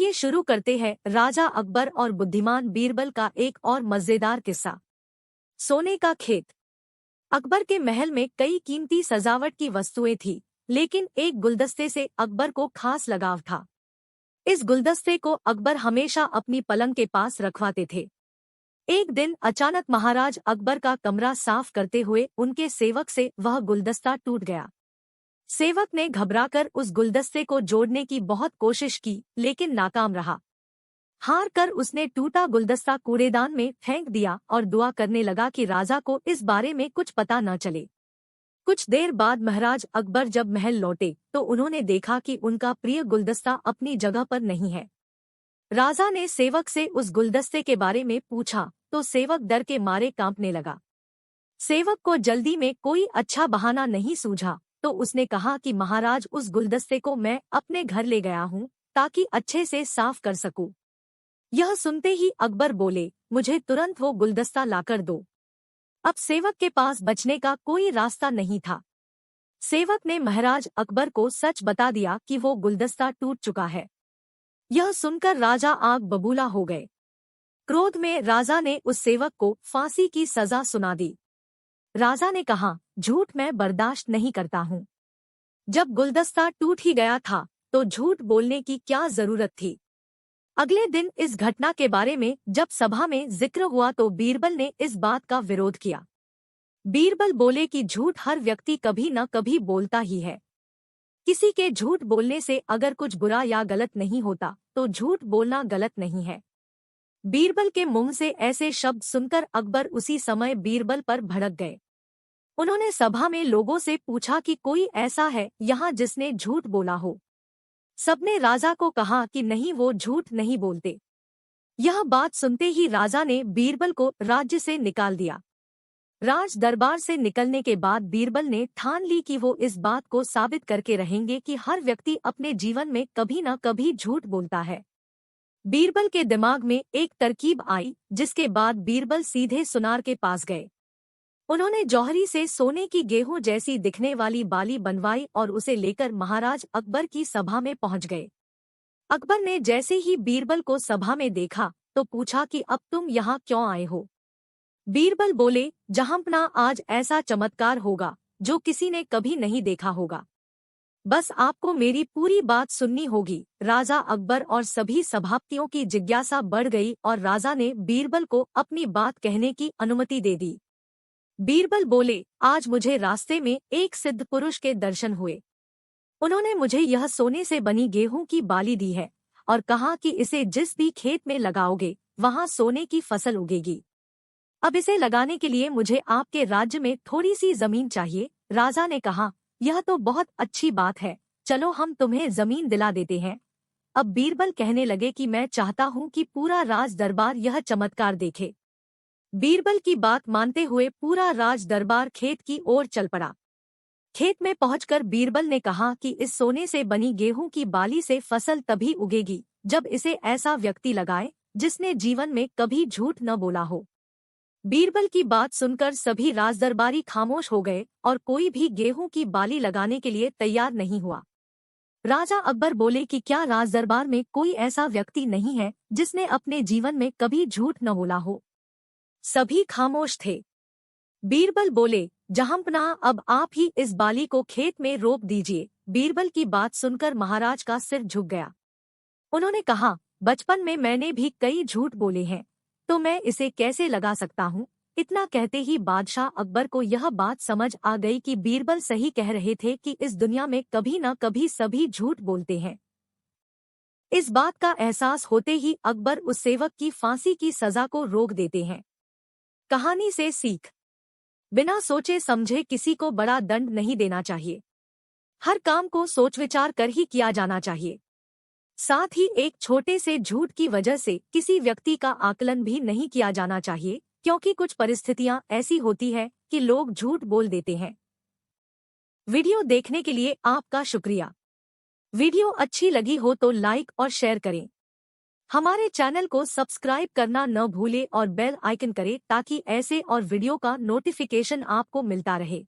चलिए शुरू करते हैं राजा अकबर और बुद्धिमान बीरबल का एक और मजेदार किस्सा। सोने का खेत। अकबर के महल में कई कीमती सजावट की वस्तुएं थी, लेकिन एक गुलदस्ते से अकबर को खास लगाव था। इस गुलदस्ते को अकबर हमेशा अपनी पलंग के पास रखवाते थे। एक दिन अचानक महाराज अकबर का कमरा साफ करते हुए उनके सेवक से वह गुलदस्ता टूट गया। सेवक ने घबराकर उस गुलदस्ते को जोड़ने की बहुत कोशिश की, लेकिन नाकाम रहा। हार कर उसने टूटा गुलदस्ता कूड़ेदान में फेंक दिया और दुआ करने लगा कि राजा को इस बारे में कुछ पता न चले। कुछ देर बाद महाराज अकबर जब महल लौटे तो उन्होंने देखा कि उनका प्रिय गुलदस्ता अपनी जगह पर नहीं है। राजा ने सेवक से उस गुलदस्ते के बारे में पूछा तो सेवक डर के मारे कांपने लगा। सेवक को जल्दी में कोई अच्छा बहाना नहीं सूझा, तो उसने कहा कि महाराज, उस गुलदस्ते को मैं अपने घर ले गया हूँ ताकि अच्छे से साफ कर सकूं। यह सुनते ही अकबर बोले, मुझे तुरंत वो गुलदस्ता लाकर दो। अब सेवक के पास बचने का कोई रास्ता नहीं था। सेवक ने महाराज अकबर को सच बता दिया कि वो गुलदस्ता टूट चुका है। यह सुनकर राजा आग बबूला हो गए। क्रोध में राजा ने उस सेवक को फांसी की सजा सुना दी। राजा ने कहा, झूठ मैं बर्दाश्त नहीं करता हूँ। जब गुलदस्ता टूट ही गया था तो झूठ बोलने की क्या जरूरत थी। अगले दिन इस घटना के बारे में जब सभा में जिक्र हुआ तो बीरबल ने इस बात का विरोध किया। बीरबल बोले कि झूठ हर व्यक्ति कभी न कभी बोलता ही है। किसी के झूठ बोलने से अगर कुछ बुरा या गलत नहीं होता तो झूठ बोलना गलत नहीं है। बीरबल के मुंह से ऐसे शब्द सुनकर अकबर उसी समय बीरबल पर भड़क गए। उन्होंने सभा में लोगों से पूछा कि कोई ऐसा है यहाँ जिसने झूठ बोला हो। सबने राजा को कहा कि नहीं, वो झूठ नहीं बोलते। यह बात सुनते ही राजा ने बीरबल को राज्य से निकाल दिया। राज दरबार से निकलने के बाद बीरबल ने ठान ली कि वो इस बात को साबित करके रहेंगे कि हर व्यक्ति अपने जीवन में कभी न कभी झूठ बोलता है। बीरबल के दिमाग में एक तरकीब आई, जिसके बाद बीरबल सीधे सुनार के पास गए। उन्होंने जौहरी से सोने की गेहूं जैसी दिखने वाली बाली बनवाई और उसे लेकर महाराज अकबर की सभा में पहुंच गए। अकबर ने जैसे ही बीरबल को सभा में देखा तो पूछा कि अब तुम यहाँ क्यों आए हो। बीरबल बोले, जहांपना, आज ऐसा चमत्कार होगा जो किसी ने कभी नहीं देखा होगा। बस आपको मेरी पूरी बात सुननी होगी। राजा अकबर और सभी सभापतियों की जिज्ञासा बढ़ गई और राजा ने बीरबल को अपनी बात कहने की अनुमति दे दी। बीरबल बोले, आज मुझे रास्ते में एक सिद्ध पुरुष के दर्शन हुए। उन्होंने मुझे यह सोने से बनी गेहूं की बाली दी है और कहा कि इसे जिस भी खेत में लगाओगे वहां सोने की फसल उगेगी। अब इसे लगाने के लिए मुझे आपके राज्य में थोड़ी सी जमीन चाहिए। राजा ने कहा, यह तो बहुत अच्छी बात है, चलो हम तुम्हें जमीन दिला देते हैं। अब बीरबल कहने लगे कि मैं चाहता हूँ कि पूरा राज दरबार यह चमत्कार देखे। बीरबल की बात मानते हुए पूरा राज दरबार खेत की ओर चल पड़ा। खेत में पहुंचकर बीरबल ने कहा कि इस सोने से बनी गेहूं की बाली से फसल तभी उगेगी जब इसे ऐसा व्यक्ति लगाए जिसने जीवन में कभी झूठ न बोला हो। बीरबल की बात सुनकर सभी राजदरबारी खामोश हो गए और कोई भी गेहूं की बाली लगाने के लिए तैयार नहीं हुआ। राजा अकबर बोले कि क्या राजदरबार में कोई ऐसा व्यक्ति नहीं है जिसने अपने जीवन में कभी झूठ न बोला हो। सभी खामोश थे। बीरबल बोले, जहांपना, अब आप ही इस बाली को खेत में रोप दीजिए। बीरबल की बात सुनकर महाराज का सिर झुक गया। उन्होंने कहा, बचपन में मैंने भी कई झूठ बोले हैं, तो मैं इसे कैसे लगा सकता हूँ। इतना कहते ही बादशाह अकबर को यह बात समझ आ गई कि बीरबल सही कह रहे थे कि इस दुनिया में कभी न कभी सभी झूठ बोलते हैं। इस बात का एहसास होते ही अकबर उस सेवक की फांसी की सजा को रोक देते हैं। कहानी से सीख। बिना सोचे समझे किसी को बड़ा दंड नहीं देना चाहिए। हर काम को सोच विचार कर ही किया जाना चाहिए। साथ ही एक छोटे से झूठ की वजह से किसी व्यक्ति का आकलन भी नहीं किया जाना चाहिए, क्योंकि कुछ परिस्थितियां ऐसी होती है कि लोग झूठ बोल देते हैं। वीडियो देखने के लिए आपका शुक्रिया। वीडियो अच्छी लगी हो तो लाइक और शेयर करें। हमारे चैनल को सब्सक्राइब करना न भूलें और बेल आइकन करें ताकि ऐसे और वीडियो का नोटिफिकेशन आपको मिलता रहे।